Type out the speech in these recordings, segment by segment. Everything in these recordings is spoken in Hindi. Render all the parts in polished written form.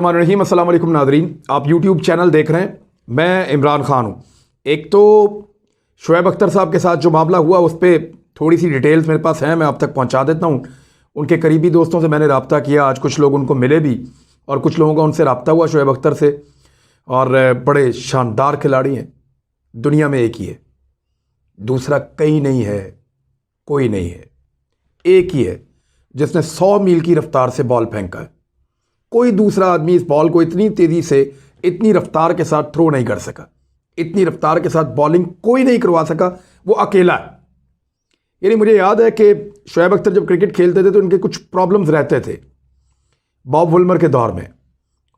रहीम अस्सलाम वालेकुम नादरीन, आप यूट्यूब चैनल देख रहे हैं। मैं इमरान ख़ान हूँ। एक तो शुएब अख्तर साहब के साथ जो मामला हुआ उस पर थोड़ी सी डिटेल्स मेरे पास हैं, मैं आप तक पहुँचा देता हूँ। उनके करीबी दोस्तों से मैंने रब्ता किया, आज कुछ लोग उनको मिले भी और कुछ लोगों का उनसे रब्ता हुआ शुएब अख्तर से। और बड़े शानदार खिलाड़ी हैं, दुनिया में एक ही है, दूसरा कहीं नहीं है, कोई नहीं है, एक ही है जिसने 100 मील की रफ्तार से बॉल फेंका है। कोई दूसरा आदमी इस बॉल को इतनी तेज़ी से इतनी रफ्तार के साथ थ्रो नहीं कर सका, इतनी रफ्तार के साथ बॉलिंग कोई नहीं करवा सका, वो अकेला है। यानी मुझे याद है कि शुएब अख्तर जब क्रिकेट खेलते थे तो उनके कुछ प्रॉब्लम्स रहते थे बॉब वुलमर के दौर में,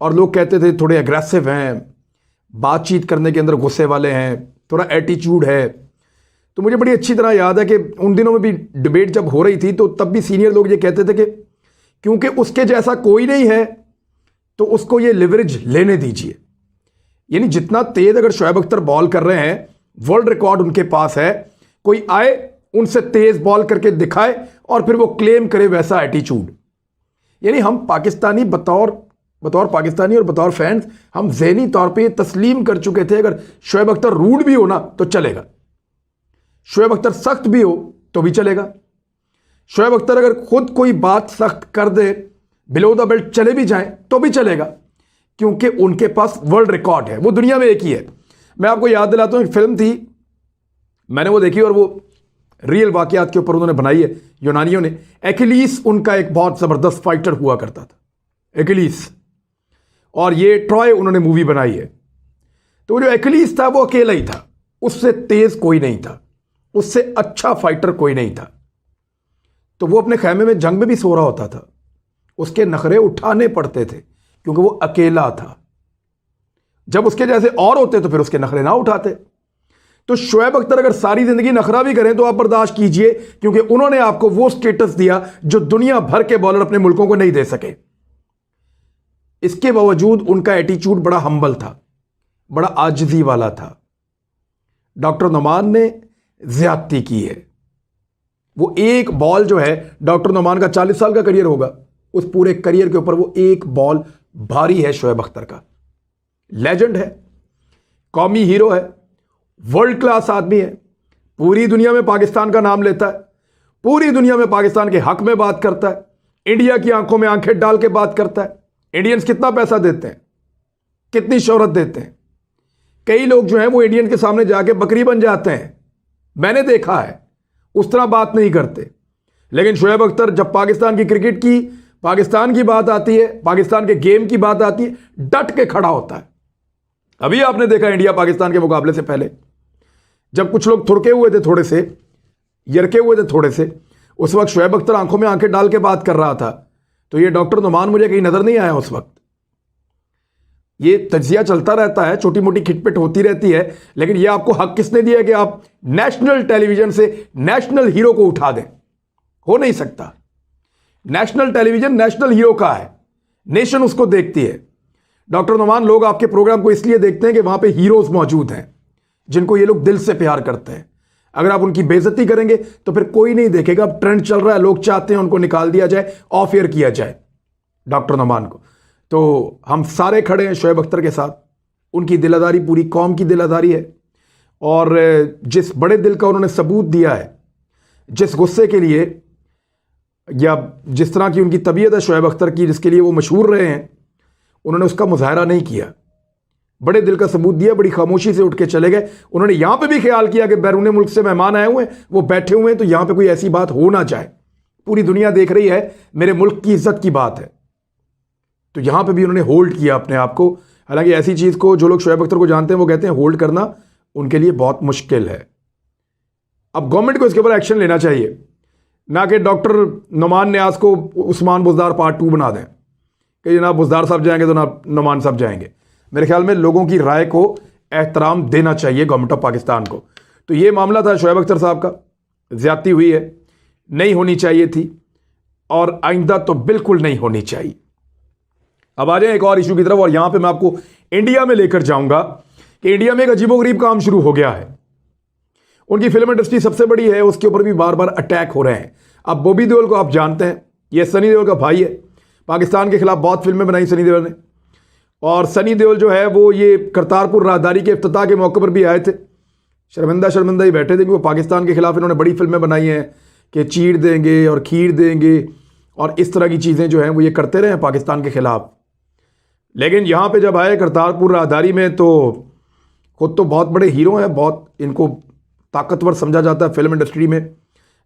और लोग कहते थे थोड़े एग्रेसिव हैं, बातचीत करने के अंदर गुस्से वाले हैं, थोड़ा एटीट्यूड है। तो मुझे बड़ी अच्छी तरह याद है कि उन दिनों में भी डिबेट जब हो रही थी तो तब भी सीनियर लोग ये कहते थे कि क्योंकि उसके जैसा कोई नहीं है तो उसको ये लिवरेज लेने दीजिए। यानी जितना तेज अगर शुएब अख्तर बॉल कर रहे हैं, वर्ल्ड रिकॉर्ड उनके पास है, कोई आए उनसे तेज बॉल करके दिखाए और फिर वो क्लेम करे वैसा एटीट्यूड। यानी हम पाकिस्तानी बतौर पाकिस्तानी और बतौर फैंस हम ज़हनी तौर पे तस्लीम कर चुके थे अगर शुएब अख्तर रूड भी हो ना तो चलेगा, शुएब अख्तर सख्त भी हो तो भी चलेगा, शुएब अख्तर अगर खुद कोई बात सख्त कर दे, बिलो द बेल्ट चले भी जाएं तो भी चलेगा, क्योंकि उनके पास वर्ल्ड रिकॉर्ड है, वो दुनिया में एक ही है। मैं आपको याद दिलाता हूं, एक फिल्म थी, मैंने वो देखी और वो रियल वाकयात के ऊपर उन्होंने बनाई है यूनानियों ने। एक्हिलीस उनका एक बहुत ज़बरदस्त फाइटर हुआ करता था, एक्हिलीस, और ये ट्रॉय उन्होंने मूवी बनाई है। तो जो एक्हिलीस था वो अकेला ही था, उससे तेज कोई नहीं था, उससे अच्छा फाइटर कोई नहीं था। तो वो अपने खैमे में जंग में भी सो रहा होता था, उसके नखरे उठाने पड़ते थे क्योंकि वो अकेला था। जब उसके जैसे और होते तो फिर उसके नखरे ना उठाते। तो शुएब अख्तर अगर सारी जिंदगी नखरा भी करें तो आप बर्दाश्त कीजिए, क्योंकि उन्होंने आपको वो स्टेटस दिया जो दुनिया भर के बॉलर अपने मुल्कों को नहीं दे सके। इसके बावजूद उनका एटीट्यूड बड़ा हम्बल था, बड़ा आजिज़ी वाला था। डॉक्टर नुमान ने ज्यादती की है। वो एक बॉल जो है, डॉक्टर नुमान का 40 साल का करियर होगा, उस पूरे करियर के ऊपर वो एक बॉल भारी है शुएब अख्तर का। लेजेंड है, कौमी हीरो है, वर्ल्ड क्लास आदमी है, पूरी दुनिया में पाकिस्तान का नाम लेता है, पूरी दुनिया में पाकिस्तान के हक में बात करता है, इंडिया की आंखों में आंखें डाल के बात करता है। इंडियंस कितना पैसा देते हैं, कितनी शोहरत देते हैं। कई लोग जो हैं वो इंडियन के सामने जाके बकरी बन जाते हैं, मैंने देखा है, उस तरह बात नहीं करते। लेकिन शुएब अख्तर जब पाकिस्तान की क्रिकेट की, पाकिस्तान की बात आती है, पाकिस्तान के गेम की बात आती है, डट के खड़ा होता है। अभी आपने देखा इंडिया पाकिस्तान के मुकाबले से पहले जब कुछ लोग थुड़के हुए थे, थोड़े से यरके हुए थे थोड़े से, उस वक्त शुएब अख्तर आंखों में आंखें डाल के बात कर रहा था। तो ये डॉक्टर नुमान मुझे कहीं नजर नहीं आया उस वक्त। ये तजिया चलता रहता है, छोटी मोटी खिटपिट होती रहती है, लेकिन ये आपको हक किसने दिया कि आप नेशनल टेलीविजन से नेशनल हीरो को उठा दें? हो नहीं सकता। नेशनल टेलीविजन नेशनल हीरो का है, नेशन उसको देखती है। डॉक्टर नुमान, लोग आपके प्रोग्राम को इसलिए देखते हैं कि वहां पे हीरोज मौजूद हैं जिनको ये लोग दिल से प्यार करते हैं। अगर आप उनकी बेइज्जती करेंगे तो फिर कोई नहीं देखेगा। अब ट्रेंड चल रहा है, लोग चाहते हैं उनको निकाल दिया जाए, ऑफ एयर किया जाए डॉक्टर नुमान को। तो हम सारे खड़े हैं शुएब अख्तर के साथ, उनकी दिलादारी पूरी कौम की दिलादारी है। और जिस बड़े दिल का उन्होंने सबूत दिया है, जिस गुस्से के लिए या जिस तरह की उनकी तबीयत है शुएब अख्तर की, जिसके लिए वो मशहूर रहे हैं, उन्होंने उसका मुजाहरा नहीं किया, बड़े दिल का सबूत दिया, बड़ी खामोशी से उठ के चले गए। उन्होंने यहां पे भी ख्याल किया कि बैरून मुल्क से मेहमान आए हुए हैं, वो बैठे हुए हैं, तो यहां पे कोई ऐसी बात हो ना जाए, पूरी दुनिया देख रही है, मेरे मुल्क की इज्जत की बात है। तो यहां पे भी उन्होंने होल्ड किया अपने आप को। हालांकि ऐसी चीज को जो लोग शुएब अख्तर को जानते हैं वो कहते हैं होल्ड करना उनके लिए बहुत मुश्किल है। अब गवर्नमेंट को इसके ऊपर एक्शन लेना चाहिए, ना कि डॉक्टर नुमान न्याज को उस्मान बुज़दार पार्ट 2 बना दें कि जनाब बुज़दार साहब जाएंगे तो ना नुमान साहब जाएंगे। मेरे ख्याल में लोगों की राय को एहतराम देना चाहिए गवर्नमेंट ऑफ पाकिस्तान को। तो ये मामला था शुएब अख्तर साहब का, ज्यादती हुई है, नहीं होनी चाहिए थी और आइंदा तो बिल्कुल नहीं होनी चाहिए। अब आ जाए एक और इशू की तरफ, और यहां पे मैं आपको इंडिया में लेकर जाऊंगा कि इंडिया में एक अजीबोगरीब काम शुरू हो गया है। उनकी फिल्म इंडस्ट्री सबसे बड़ी है, उसके ऊपर भी बार बार अटैक हो रहे हैं। अब बॉबी देओल को आप जानते हैं, ये सनी देओल का भाई है, पाकिस्तान के खिलाफ बहुत फिल्में बनाई सनी देओल ने, और सनी देओल जो है वो ये करतारपुर राहदारी के इफ्तिताह के मौके पर भी आए थे। शर्मिंदा शर्मिंदा ही बैठे थे कि वो पाकिस्तान के खिलाफ इन्होंने बड़ी फिल्में बनाई हैं कि चीर देंगे और खीर देंगे और इस तरह की चीज़ें जो हैं वो ये करते रहे हैं पाकिस्तान के खिलाफ। लेकिन यहाँ पे जब आए करतारपुर राहदारी में तो खुद तो बहुत बड़े हीरो हैं, बहुत इनको ताकतवर समझा जाता है फिल्म इंडस्ट्री में।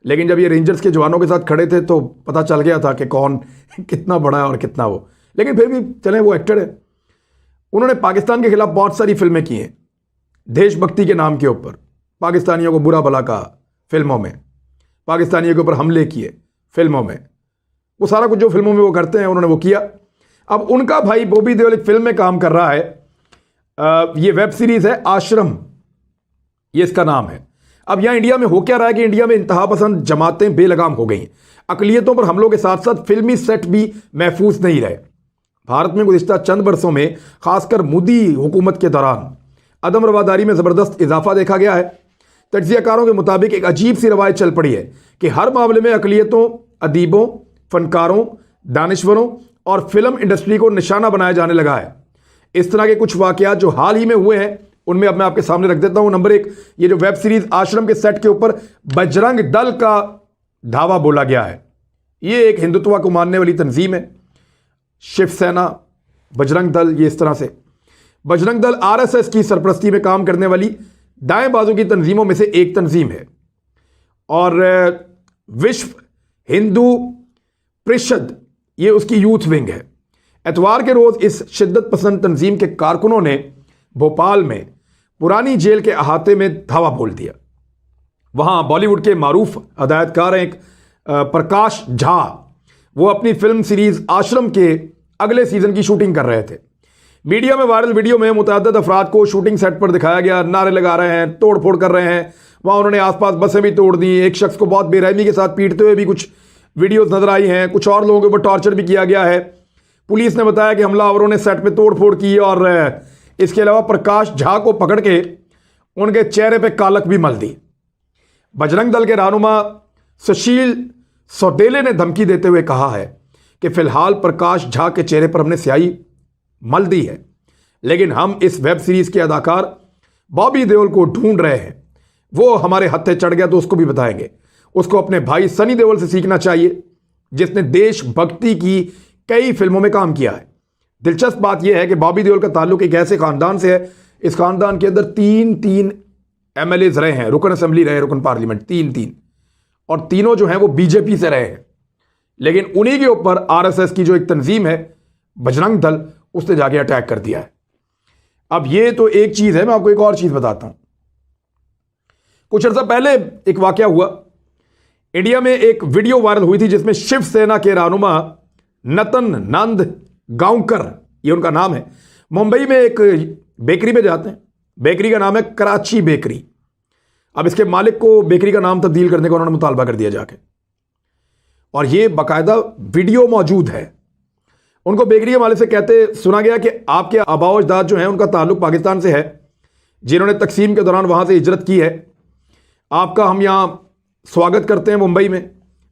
लेकिन जब ये रेंजर्स के जवानों के साथ खड़े थे तो पता चल गया था कि कौन कितना बड़ा है और कितना वो। लेकिन फिर भी चलें, वो एक्टर है। उन्होंने पाकिस्तान के खिलाफ बहुत सारी फिल्में की हैं देशभक्ति के नाम के ऊपर, पाकिस्तानियों को बुरा भला कहा फिल्मों में, पाकिस्तानियों के ऊपर हमले किए फिल्मों में, वो सारा कुछ जो फिल्मों में वो करते हैं उन्होंने वो किया। अब उनका भाई बॉबी देओल एक फिल्म में काम कर रहा है, ये वेब सीरीज है आश्रम, ये इसका नाम है। अब यहां इंडिया में हो क्या रहा है कि इंडिया में इंतहा पसंद जमातें बेलगाम हो गई हैं, अकलियतों पर हमलों के साथ साथ फिल्मी सेट भी महफूज नहीं रहे। भारत में गुज़िश्ता चंद बरसों में खासकर मोदी हुकूमत के दौरान अदम रवादारी में ज़बरदस्त इजाफा देखा गया है। तज्ज़ियाकारों के मुताबिक एक अजीब सी रवायत चल पड़ी है कि हर मामले में अकलियतों, अदीबों, फनकारों, दानिश्वरों और फिल्म इंडस्ट्री को निशाना बनाया जाने लगा है। इस तरह के कुछ वाक़यात जो हाल ही में हुए हैं उनमें अब मैं आपके सामने रख देता हूं। नंबर 1, ये जो वेब सीरीज आश्रम के सेट के ऊपर बजरंग दल का धावा बोला गया है। ये एक हिंदुत्व को मानने वाली तंजीम है, शिवसेना, बजरंग दल, ये इस तरह से। बजरंग दल आरएसएस की सरपरस्ती में काम करने वाली दाएं बाजू की तंजीमों में से एक तंजीम है और विश्व हिंदू परिषद ये उसकी यूथ विंग है। एतवार के रोज इस शिद्दत पसंद तंजीम के कारकुनों ने भोपाल में पुरानी जेल के अहाते में धावा बोल दिया। वहां बॉलीवुड के मारूफ हदायतकार हैं एक प्रकाश झा, वो अपनी फिल्म सीरीज आश्रम के अगले सीजन की शूटिंग कर रहे थे। मीडिया में वायरल वीडियो में मुतअद्दिद अफराद को शूटिंग सेट पर दिखाया गया, नारे लगा रहे हैं, तोड़ फोड़ कर रहे हैं। वहां उन्होंने आसपास बसें भी तोड़ दी, एक शख्स को बहुत बेरहमी के साथ पीटते हुए भी कुछ वीडियोस नजर आई हैं। कुछ और लोगों के ऊपर टॉर्चर भी किया गया है। पुलिस ने बताया कि हमलावरों ने सेट पे तोड़ फोड़ की और इसके अलावा प्रकाश झा को पकड़ के उनके चेहरे पे कालक भी मल दी। बजरंग दल के रहनुमा सुशील सौदेले ने धमकी देते हुए कहा है कि फिलहाल प्रकाश झा के चेहरे पर हमने स्याही मल दी है, लेकिन हम इस वेब सीरीज के अदाकार बॉबी देओल को ढूंढ रहे हैं। वो हमारे हत्थे चढ़ गया तो उसको भी बताएंगे। उसको अपने भाई सनी देओल से सीखना चाहिए, जिसने देशभक्ति की कई फिल्मों में काम किया है। दिलचस्प बात यह है कि बॉबी देओल का ताल्लुक एक ऐसे खानदान से है, इस खानदान के अंदर तीन एमएलएज रहे हैं, रुकन असेंबली रहे, रुकन पार्लियामेंट, तीन, और तीनों जो हैं वो बीजेपी से रहे हैं। लेकिन उन्हीं के ऊपर आरएसएस की जो एक तंजीम है बजरंग दल, उसने जाके अटैक कर दिया है। अब ये तो एक चीज है, मैं आपको एक और चीज बताता हूं। कुछ अर्सा पहले एक वाकया हुआ, इंडिया में एक वीडियो वायरल हुई थी जिसमें शिवसेना के रहनुमा नतन नंद गांवकर, ये उनका नाम है, मुंबई में एक बेकरी में जाते हैं। बेकरी का नाम है कराची बेकरी। अब इसके मालिक को बेकरी का नाम तब्दील करने का उन्होंने मुतालबा कर दिया जाके, और ये बाकायदा वीडियो मौजूद है। उनको बेकरी के मालिक से कहते सुना गया कि आपके आबाओ अजदाद जो हैं उनका ताल्लुक पाकिस्तान से है, जिन्होंने तकसीम के दौरान वहां से हिजरत की है। आपका हम यहां स्वागत करते हैं मुंबई में,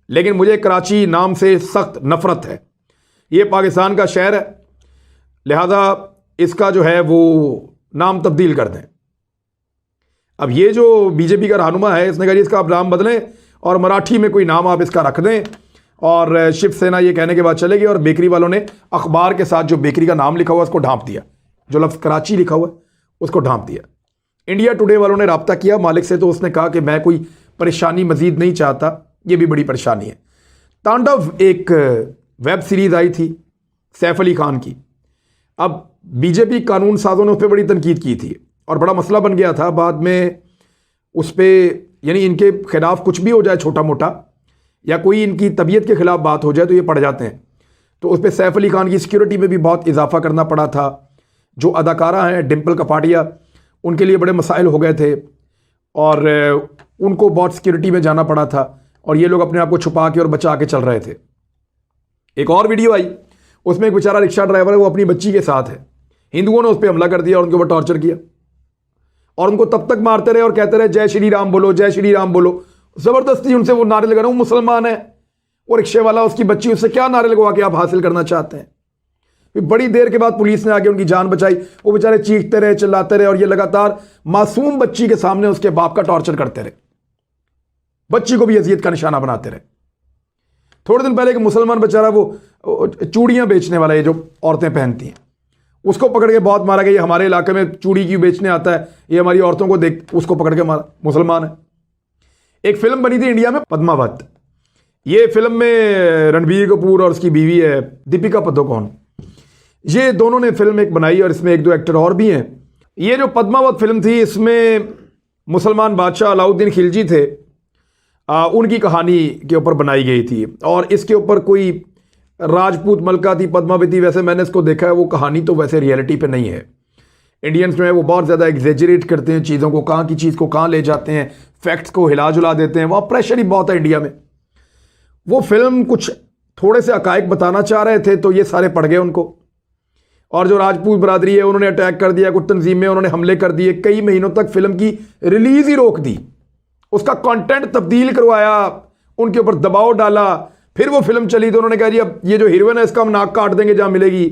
लेकिन मुझे कराची नाम से सख्त नफरत है। ये पाकिस्तान का शहर है, लिहाजा इसका जो है वो नाम तब्दील कर दें। अब ये जो बीजेपी का रहनुमा है, इसने कहा इसका आप नाम बदलें और मराठी में कोई नाम आप इसका रख दें, और शिवसेना ये कहने के बाद चलेगी। और बेकरी वालों ने अखबार के साथ जो बेकरी का नाम लिखा हुआ उसको ढांप दिया, जो लफ्ज़ कराची लिखा हुआ उसको ढांप दिया। इंडिया टुडे वालों ने रब्ता किया मालिक से, तो उसने कहा कि मैं कोई परेशानी मजीद नहीं चाहता, ये भी बड़ी परेशानी है। तांडव एक वेब सीरीज आई थी सैफ अली खान की। अब बीजेपी कानून साजों ने उस पर बड़ी तनकीद की थी और बड़ा मसला बन गया था। बाद में उस पर यानी इनके खिलाफ कुछ भी हो जाए छोटा मोटा, या कोई इनकी तबीयत के खिलाफ बात हो जाए तो ये पड़ जाते हैं। तो उस पर सैफ अली खान की सिक्योरिटी में भी बहुत इजाफा करना पड़ा था। जो अदाकारा हैं डिम्पल कपाड़िया, उनके लिए बड़े मसाइल हो गए थे और उनको बहुत सिक्योरिटी में जाना पड़ा था, और ये लोग अपने आप को छुपा के और बचा के चल रहे थे। एक और वीडियो आई, उसमें एक बेचारा रिक्शा ड्राइवर है, वो अपनी बच्ची के साथ है। हिंदुओं ने उस पर हमला कर दिया और उनके ऊपर टॉर्चर किया और उनको तब तक मारते रहे और कहते रहे जय श्री राम बोलो, जय श्री राम बोलो। जबरदस्ती उनसे वो नारे लगा रहे, वो मुसलमान है, वो रिक्शे वाला, उसकी बच्ची, उससे क्या नारे लगवा के आप हासिल करना चाहते हैं? बड़ी देर के बाद पुलिस ने आके उनकी जान बचाई। वो बेचारे चीखते रहे, चिल्लाते रहे और ये लगातार मासूम बच्ची के सामने उसके बाप का टॉर्चर करते रहे, बच्ची को भी अजियत का निशाना बनाते रहे। थोड़े दिन पहले एक मुसलमान बेचारा, वो चूड़ियां बेचने वाला, ये जो औरतें पहनती हैं, उसको पकड़ के बहुत मारा गया। ये हमारे इलाके में चूड़ी क्यों बेचने आता है, ये हमारी औरतों को देख, उसको पकड़ के मारा, मुसलमान है। एक फिल्म बनी थी इंडिया में, पद्मावत। ये फिल्म में रणबीर कपूर और उसकी बीवी है दीपिका पादुकोण, ये दोनों ने फिल्म एक बनाई और इसमें एक दो एक्टर और भी हैं। ये जो पद्मावत फिल्म थी, इसमें मुसलमान बादशाह अलाउद्दीन खिलजी थे, उनकी कहानी के ऊपर बनाई गई थी और इसके ऊपर कोई राजपूत मलका थी पद्मावती। वैसे मैंने इसको देखा है, वो कहानी तो वैसे रियलिटी पे नहीं है। इंडियंस में वो बहुत ज़्यादा एग्जेजरेट करते हैं चीज़ों को, कहाँ की चीज़ को कहाँ ले जाते हैं, फैक्ट्स को हिला जुला देते हैं। वहाँ प्रेशर ही बहुत है इंडिया में। वो फिल्म कुछ थोड़े से हकायक बताना चाह रहे थे तो ये सारे पड़ गए उनको, और जो राजपूत बरादरी है उन्होंने अटैक कर दिया, कुछ तंजीमें उन्होंने हमले कर दिए, कई महीनों तक फिल्म की रिलीज ही रोक दी, उसका कंटेंट तब्दील करवाया, उनके ऊपर दबाव डाला। फिर वो फिल्म चली तो उन्होंने कहा जी अब ये जो हीरोइन है इसका हम नाक काट देंगे जहां मिलेगी,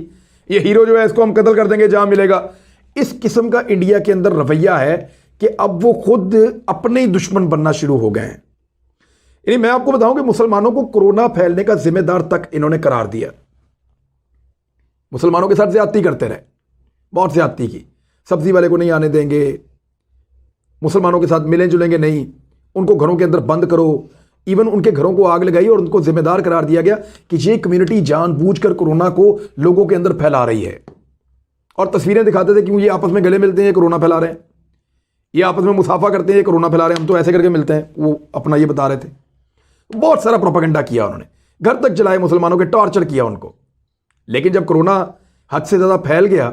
ये हीरो जो है इसको हम कत्ल कर देंगे जहां मिलेगा। इस किस्म का इंडिया के अंदर रवैया है कि अब वो खुद अपने ही दुश्मन बनना शुरू हो गए हैं। यानी मैं आपको बताऊं कि मुसलमानों को कोरोना फैलने का जिम्मेदार तक इन्होंने करार दिया। मुसलमानों के साथ ज्यादती करते रहे, बहुत ज्यादती की। सब्जी वाले को नहीं आने देंगे, मुसलमानों के साथ मिलें जुलेंगे नहीं, उनको घरों के अंदर बंद करो। इवन उनके घरों को आग लगाई और उनको जिम्मेदार करार दिया गया कि ये कम्युनिटी जानबूझकर कोरोना को लोगों के अंदर फैला रही है। और तस्वीरें दिखाते थे कि ये आपस में गले मिलते हैं, कोरोना फैला रहे हैं, ये आपस में मुसाफा करते हैं, कोरोना फैला रहे हैं, हम तो ऐसे करके मिलते हैं। वो अपना ये बता रहे थे। बहुत सारा प्रोपेगेंडा किया उन्होंने, घर तक जलाए, मुसलमानों के टॉर्चर किया उनको। लेकिन जब कोरोना हद से ज़्यादा फैल गया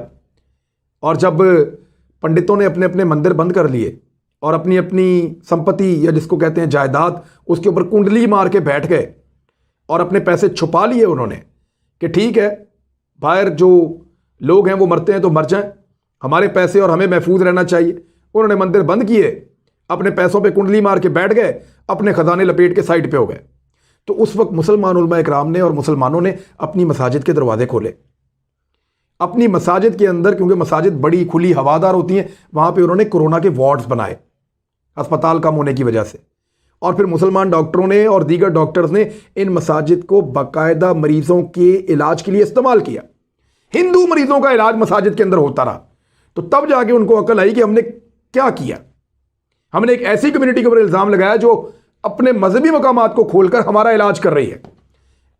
और जब पंडितों ने अपने अपने मंदिर बंद कर लिए और अपनी अपनी संपत्ति या जिसको कहते हैं जायदाद, उसके ऊपर कुंडली मार के बैठ गए और अपने पैसे छुपा लिए उन्होंने कि ठीक है बाहर जो लोग हैं वो मरते हैं तो मर जाएं, हमारे पैसे और हमें महफूज रहना चाहिए। उन्होंने मंदिर बंद किए, अपने पैसों पे कुंडली मार के बैठ गए, अपने खजाने लपेट के साइड पे हो गए। तो उस वक्त मुसलमान उलमा इकराम ने और मुसलमानों ने अपनी मसाजिद के दरवाजे खोले। अपनी मसाजिद के अंदर, क्योंकि मसाजिद बड़ी खुली हवादार होती हैं, वहां पे उन्होंने कोरोना के वार्ड्स बनाए अस्पताल कम होने की वजह से। और फिर मुसलमान डॉक्टरों ने और दीगर डॉक्टर्स ने इन मसाजिद को बाकायदा मरीजों के इलाज के लिए इस्तेमाल किया। हिंदू मरीजों का इलाज मसाजिद के अंदर होता रहा। तो तब जाके उनको अकल आई कि हमने क्या किया, हमने एक ऐसी कम्युनिटी के ऊपर इल्जाम लगाया जो अपने मजहबी मकामात को खोलकर हमारा इलाज कर रही है।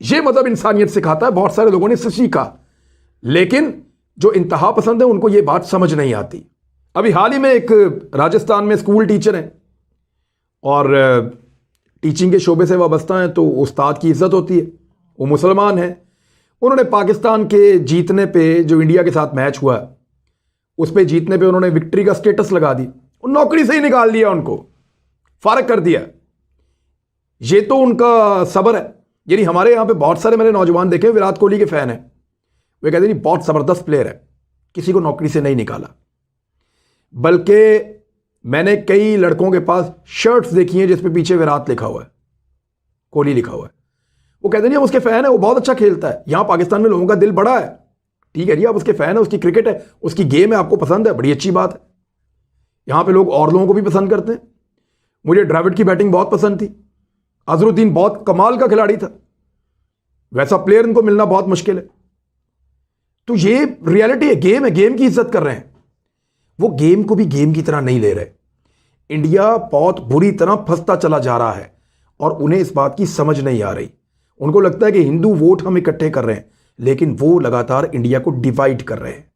यह मजहब इंसानियत सिखाता है। बहुत सारे लोगों ने इससे सीखा, लेकिन जो इंतहा पसंद है उनको यह बात समझ नहीं आती। अभी हाल ही में एक राजस्थान में स्कूल टीचर हैं और टीचिंग के शोबे से वाबस्ता हैं, तो उस्ताद की इज्जत होती है, वो मुसलमान हैं। उन्होंने पाकिस्तान के जीतने पे, जो इंडिया के साथ मैच हुआ उस पे जीतने पे उन्होंने विक्ट्री का स्टेटस लगा दी, नौकरी से ही निकाल दिया, उनको फारग कर दिया। ये तो उनका सब्र है। यानी हमारे यहां पे बहुत सारे मैंने नौजवान देखे विराट कोहली के फैन हैं, वे कहते हैं बहुत जबरदस्त प्लेयर है, किसी को नौकरी से नहीं निकाला। बल्कि मैंने कई लड़कों के पास शर्ट्स देखी हैं जिसपे पीछे विराट लिखा हुआ है, कोहली लिखा हुआ है। वो कहते नहीं हम उसके फैन है, वो बहुत अच्छा खेलता है। यहां पाकिस्तान में लोगों का दिल बड़ा है, ठीक है जी, आप उसके फैन है, उसकी क्रिकेट है, उसकी गेम है, आपको पसंद है, बड़ी अच्छी बात है। यहां पे लोग और लोगों को भी पसंद करते हैं। मुझे द्रविड़ की बैटिंग बहुत पसंद थी, अजरुद्दीन बहुत कमाल का खिलाड़ी था, वैसा प्लेयर इनको मिलना बहुत मुश्किल है। तो ये रियलिटी है, गेम है, गेम की इज्जत कर रहे हैं। वो गेम को भी गेम की तरह नहीं ले रहे। इंडिया बहुत बुरी तरह फंसता चला जा रहा है और उन्हें इस बात की समझ नहीं आ रही। उनको लगता है कि हिंदू वोट हम इकट्ठे कर रहे हैं, लेकिन वो लगातार इंडिया को डिवाइड कर रहे हैं।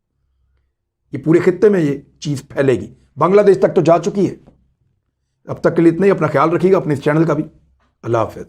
ये पूरे खित्ते में ये चीज फैलेगी, बांग्लादेश तक तो जा चुकी है। अब तक के लिए इतना ही। अपना ख्याल रखिएगा, अपने इस चैनल का भी। अल्लाह हाफिज।